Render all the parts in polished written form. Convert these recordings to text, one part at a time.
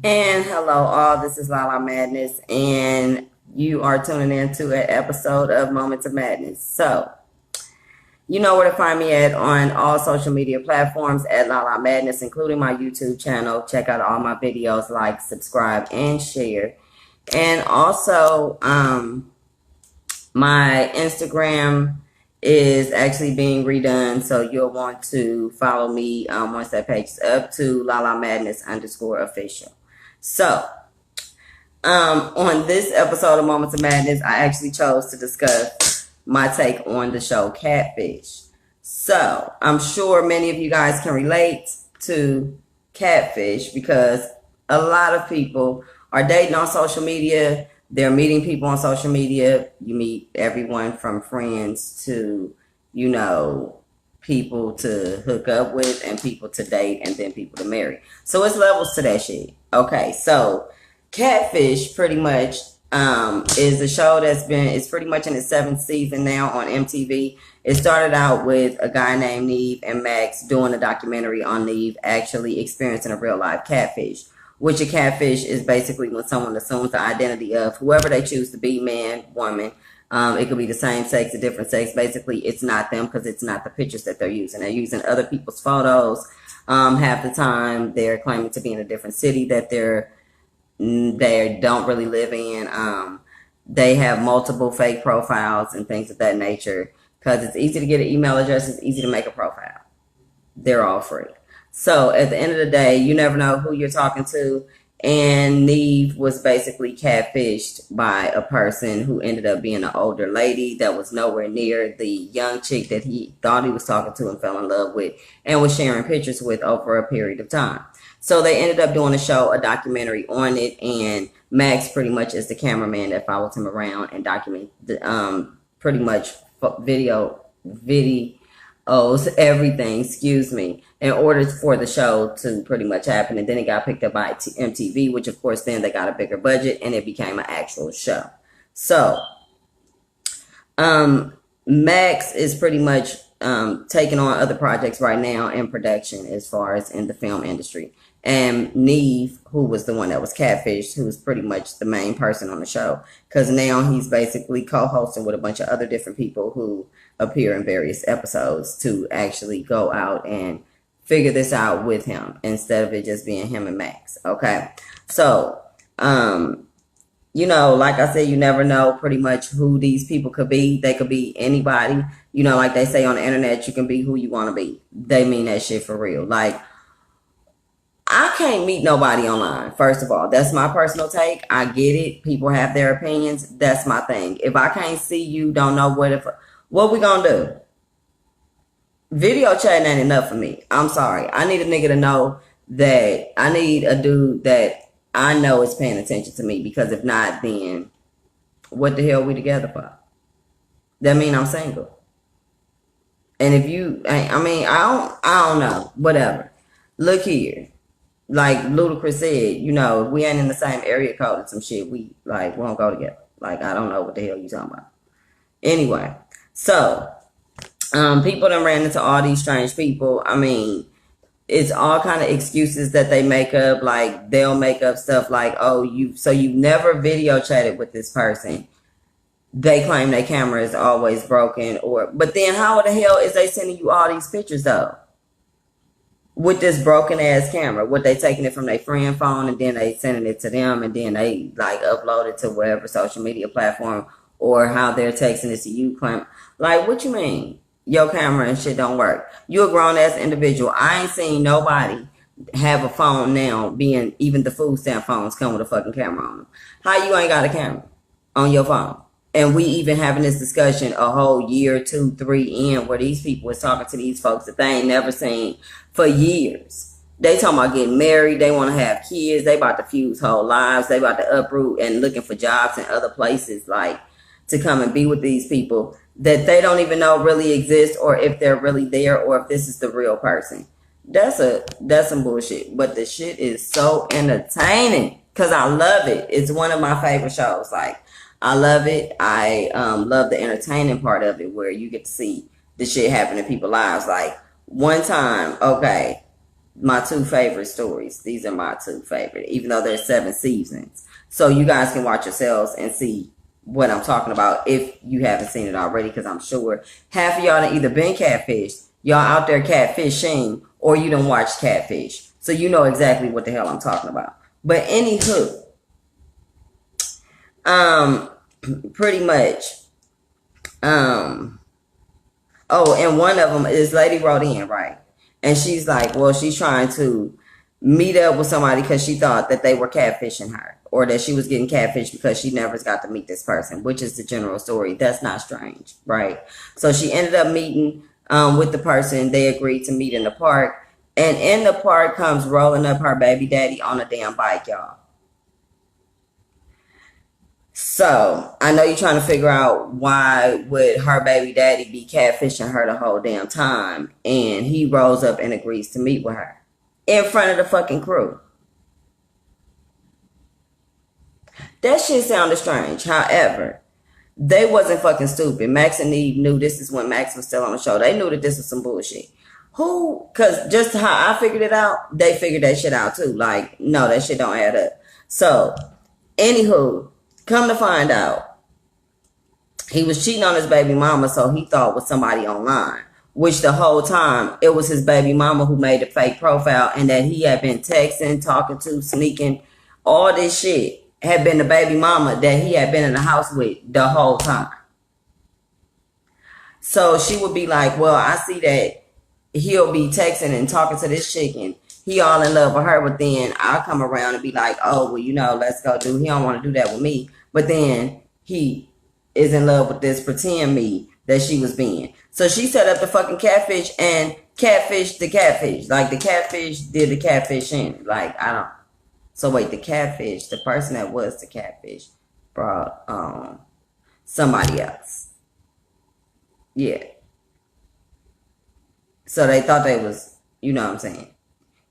And hello, all. This is Lala Madness, and you are tuning in to an episode of Moments of Madness. So, you know where to find me at on all social media platforms at Lala Madness, including my YouTube channel. Check out all my videos, like, subscribe, and share. And also, my Instagram is actually being redone, so you'll want to follow me once that page is up to Lala Madness _official. So, on this episode of Moments of Madness, I actually chose to discuss my take on the show Catfish. So, I'm sure many of you guys can relate to Catfish because a lot of people are dating on social media. They're meeting people on social media. You meet everyone from friends to, people to hook up with and people to date and then people to marry. So it's levels to that shit. Okay, so Catfish pretty much is a show it's pretty much in its 7th season now on MTV. It started out with a guy named Neve and Max doing a documentary on Neve actually experiencing a real life catfish, which a catfish is basically when someone assumes the identity of whoever they choose to be, man, woman. It could be the same sex, a different sex. Basically, it's not them because it's not the pictures that they're using. They're using other people's photos. Half the time, they're claiming to be in a different city that they don't really live in. They have multiple fake profiles and things of that nature because it's easy to get an email address. It's easy to make a profile. They're all free. So at the end of the day, you never know who you're talking to. And Neve was basically catfished by a person who ended up being an older lady that was nowhere near the young chick that he thought he was talking to and fell in love with and was sharing pictures with over a period of time. So they ended up doing a documentary on it, and Max pretty much is the cameraman that follows him around and document pretty much videos, everything, in order for the show to pretty much happen. And then it got picked up by MTV, which of course then they got a bigger budget and it became an actual show. So Max is pretty much taking on other projects right now in production as far as in the film industry. And Neve, who was the one that was catfished, who was pretty much the main person on the show, because now he's basically co-hosting with a bunch of other different people who appear in various episodes to actually go out and figure this out with him instead of it just being him and Max. Okay. So, like I said, you never know pretty much who these people could be. They could be anybody. Like they say on the internet, you can be who you want to be. They mean that shit for real. Like, I can't meet nobody online. First of all, that's my personal take. I get it. People have their opinions. That's my thing. If I can't see you, don't know what we gonna do? Video chatting ain't enough for me. I'm sorry. I need a nigga to know that I need a dude that I know is paying attention to me, because if not, then what the hell we together for? That mean I'm single. And if you, I don't know. Whatever. Look here. Like Ludacris said, if we ain't in the same area code and some shit, we won't go together. Like, I don't know what the hell you talking about. Anyway, so people done ran into all these strange people. I mean, it's all kind of excuses that they make up. Like, they'll make up stuff like, oh, you've never video chatted with this person. They claim their camera is always broken, but then how the hell is they sending you all these pictures though? With this broken ass camera, what they taking it from their friend phone and then they sending it to them and then they upload it to whatever social media platform, or how they're texting it to you. What you mean your camera and shit don't work? You a grown ass individual. I ain't seen nobody have a phone now, being even the food stamp phones come with a fucking camera on them. How you ain't got a camera on your phone? And we even having this discussion a whole year, 2, 3 in, where these people was talking to these folks that they ain't never seen for years. They talking about getting married. They want to have kids. They about to fuse whole lives. They about to uproot and looking for jobs in other places, to come and be with these people that they don't even know really exist, or if they're really there, or if this is the real person. That's some bullshit. But the shit is so entertaining because I love it. It's one of my favorite shows. I love it. I love the entertaining part of it, where you get to see the shit happen in people's lives. One time, okay, my two favorite stories. These are my two favorite, even though there's 7 seasons. So you guys can watch yourselves and see what I'm talking about if you haven't seen it already, because I'm sure half of y'all have either been catfished, y'all out there catfishing, or you don't watch Catfish. So you know exactly what the hell I'm talking about. But anywho, pretty much, oh, and one of them is lady wrote in, right? And she's like, well, she's trying to meet up with somebody because she thought that they were catfishing her, or that she was getting catfished because she never got to meet this person, which is the general story. That's not strange, right? So she ended up meeting with the person. They agreed to meet in the park. And in the park comes rolling up her baby daddy on a damn bike, y'all. So I know you're trying to figure out why would her baby daddy be catfishing her the whole damn time, and he rolls up and agrees to meet with her in front of the fucking crew. That shit sounded strange. However, they wasn't fucking stupid. Max and Eve knew this is when Max was still on the show. They knew that this was some bullshit. Cause just how I figured it out, they figured that shit out too. Like, no, that shit don't add up. So, anywho, come to find out, he was cheating on his baby mama, so he thought was somebody online. Which the whole time, it was his baby mama who made the fake profile, and that he had been texting, talking to, sneaking, all this shit had been the baby mama that he had been in the house with the whole time. So she would be like, well, I see that he'll be texting and talking to this chick and he all in love with her, but then I'll come around and be like, oh, well, let's go he don't want to do that with me. But then he is in love with this pretend me that she was being. So she set up the fucking catfish and catfished the catfish. Like the catfish did the catfish in. Like, I don't. So wait, the catfish, the person that was the catfish brought somebody else. Yeah. So they thought they was, you know what I'm saying.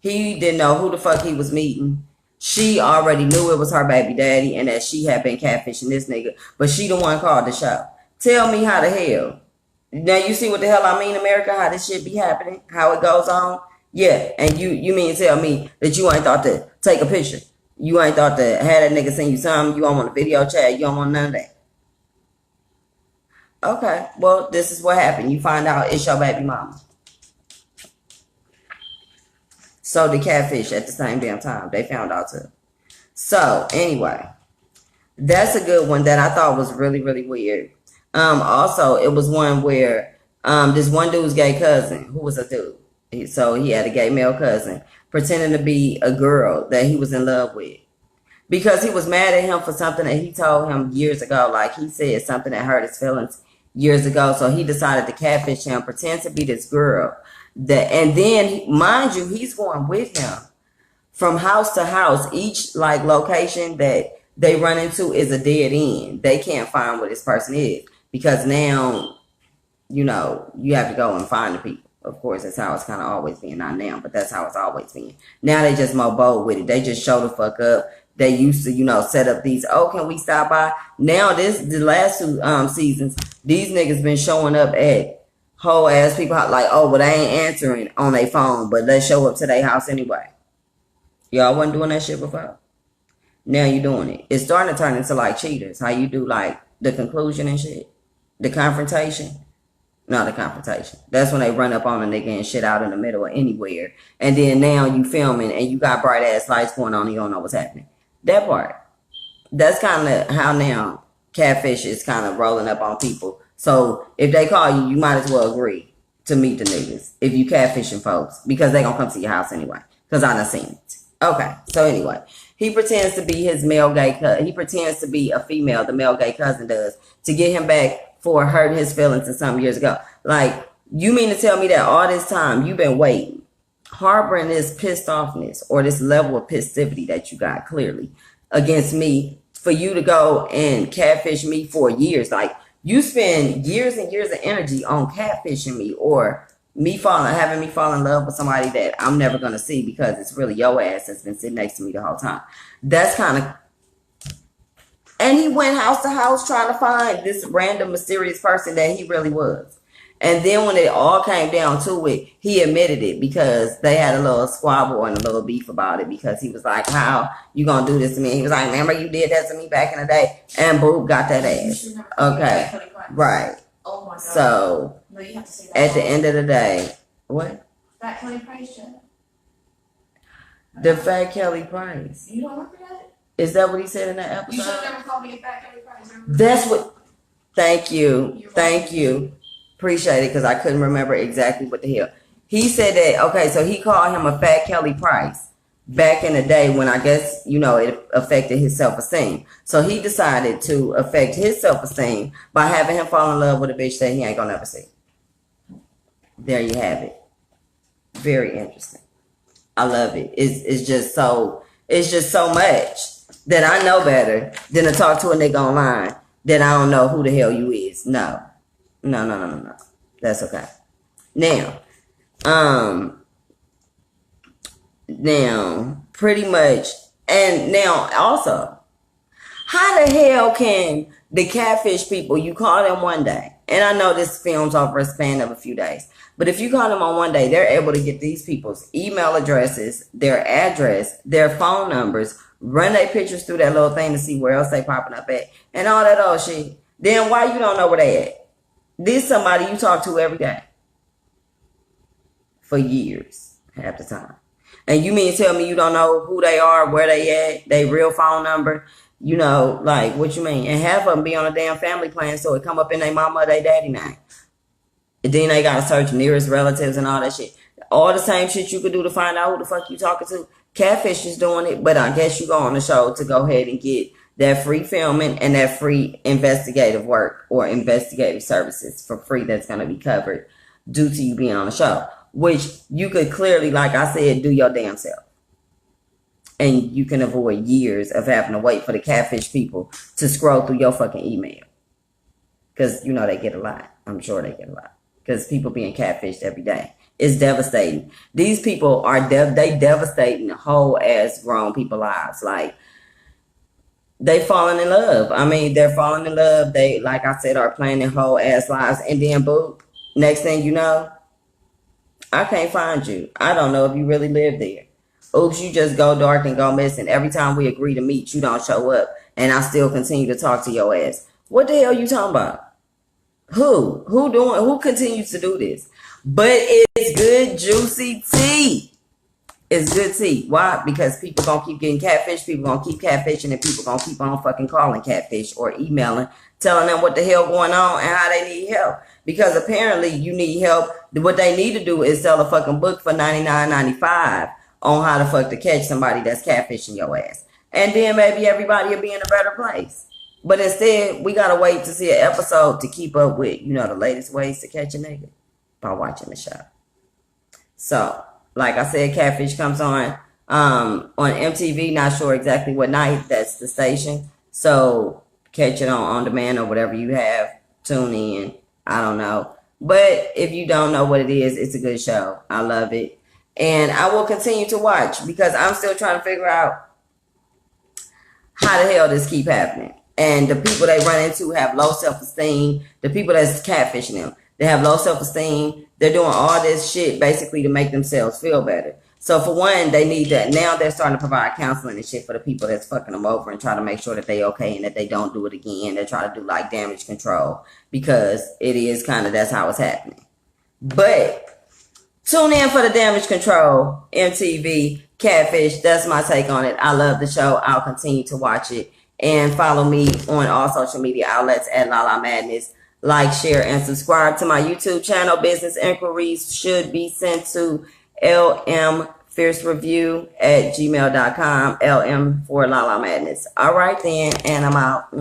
He didn't know who the fuck he was meeting. She already knew it was her baby daddy and that she had been catfishing this nigga. But she the one called the show. Tell me how the hell. Now you see what the hell I mean, America, how this shit be happening, how it goes on. Yeah, and you mean to tell me that you ain't thought to take a picture. You ain't thought to have that nigga send you something. You don't want a video chat. You don't want none of that. Okay, well, this is what happened. You find out it's your baby mama. So the catfish at the same damn time. They found out too. So anyway, that's a good one that I thought was really, really weird. Also, it was one where this one dude's gay cousin, who was a dude. So he had a gay male cousin pretending to be a girl that he was in love with. Because he was mad at him for something that he told him years ago. Like he said something that hurt his feelings years ago. So he decided to catfish him, pretend to be this girl. And then, mind you, he's going with him from house to house. Each like location that they run into is a dead end. They can't find where this person is because now, you have to go and find the people. Of course, that's how it's kind of always been. Not now, but that's how it's always been. Now they just more bold with it. They just show the fuck up. They used to, set up these, can we stop by? Now the last 2 seasons, these niggas been showing up at whole ass people like, they ain't answering on their phone, but let's show up to their house anyway. Y'all wasn't doing that shit before. Now you doing it. It's starting to turn into like cheaters. How you do like the conclusion and shit. The confrontation. Not the confrontation. That's when they run up on a nigga and shit out in the middle of anywhere. And then now you filming and you got bright ass lights going on and you don't know what's happening. That part. That's kind of how now Catfish is kind of rolling up on people. So if they call you, you might as well agree to meet the niggas if you catfishing folks, because they gonna come to your house anyway. Because I done seen it. Okay, so anyway, he pretends to be his male gay cousin. He pretends to be a female, the male gay cousin does, to get him back for hurting his feelings and some years ago. Like, you mean to tell me that all this time you've been waiting, harboring this pissed offness or this level of pissivity that you got clearly against me for you to go and catfish me for years? Like, you spend years and years of energy on catfishing me or having me fall in love with somebody that I'm never going to see because it's really your ass that's been sitting next to me the whole time. That's kind of... And he went house to house trying to find this random mysterious person that he really was. And then when it all came down to it, he admitted it because they had a little squabble and a little beef about it because he was like, how you gonna do this to me? He was like, remember you did that to me back in the day? And Boop got that ass. Okay. Right. Oh my God. So, no, you have to say that at the end of the day, what? Fat Kelly Price show. The Fat Kelly Price. You don't remember that? Is that what he said in that episode? You should have never called me a Fat Kelly Price. Remember? That's what. Thank you. Thank you. Appreciate it because I couldn't remember exactly what the hell. He said that, okay, so he called him a Fat Kelly Price back in the day when I guess, it affected his self-esteem. So he decided to affect his self-esteem by having him fall in love with a bitch that he ain't gonna never see. There you have it. Very interesting. I love it. It's just so much that I know better than to talk to a nigga online that I don't know who the hell you is. No. That's okay. Now, pretty much, and now also, how the hell can the Catfish people, you call them one day, and I know this films over a span of a few days, but if you call them on one day, they're able to get these people's email addresses, their address, their phone numbers, run their pictures through that little thing to see where else they popping up at, and all that old shit. Then why you don't know where they at? This somebody you talk to every day. For years, half the time. And you mean tell me you don't know who they are, where they at, their real phone number? Like, what you mean? And half of them be on a damn family plan, so it come up in their mama or their daddy name. And then they gotta search nearest relatives and all that shit. All the same shit you could do to find out who the fuck you talking to. Catfish is doing it, but I guess you go on the show to go ahead and get that free filming and that free investigative work or investigative services for free that's going to be covered due to you being on the show, which you could clearly, like I said, do your damn self. And you can avoid years of having to wait for the Catfish people to scroll through your fucking email. Because, they get a lot. I'm sure they get a lot. Because people being catfished every day. It's devastating. These people are they devastating whole ass grown people lives. Like, they falling in love. I mean, they're falling in love. They, like I said, are playing their whole ass lives. And then, boop, next thing you know, I can't find you. I don't know if you really live there. Oops, you just go dark and go missing. Every time we agree to meet, you don't show up. And I still continue to talk to your ass. What the hell you talking about? Who continues to do this? But it's good, juicy tea. It's good tea. Why? Because people gonna keep getting catfish. People gonna keep catfishing, and people gonna keep on fucking calling catfish or emailing, telling them what the hell going on and how they need help. Because apparently you need help. What they need to do is sell a fucking book for $99.95 on how the fuck to catch somebody that's catfishing your ass. And then maybe everybody will be in a better place. But instead, we gotta wait to see an episode to keep up with, the latest ways to catch a nigga by watching the show. So, like I said, Catfish comes on MTV. Not sure exactly what night. That's the station. So catch it on demand or whatever you have. Tune in. I don't know. But if you don't know what it is, it's a good show. I love it. And I will continue to watch because I'm still trying to figure out how the hell this keep happening. And the people they run into have low self-esteem. The people that's catfishing them, they have low self-esteem. They're doing all this shit basically to make themselves feel better. So for one, they need that. Now they're starting to provide counseling and shit for the people that's fucking them over and try to make sure that they okay and that they don't do it again. They're trying to do like damage control because it is kind of, that's how it's happening. But tune in for the damage control, MTV, Catfish. That's my take on it. I love the show. I'll continue to watch it. And follow me on all social media outlets at Lala Madness. Like, share, and subscribe to my YouTube channel. Business inquiries should be sent to lmfiercereview@gmail.com. LM for Lala Madness. All right then, and I'm out.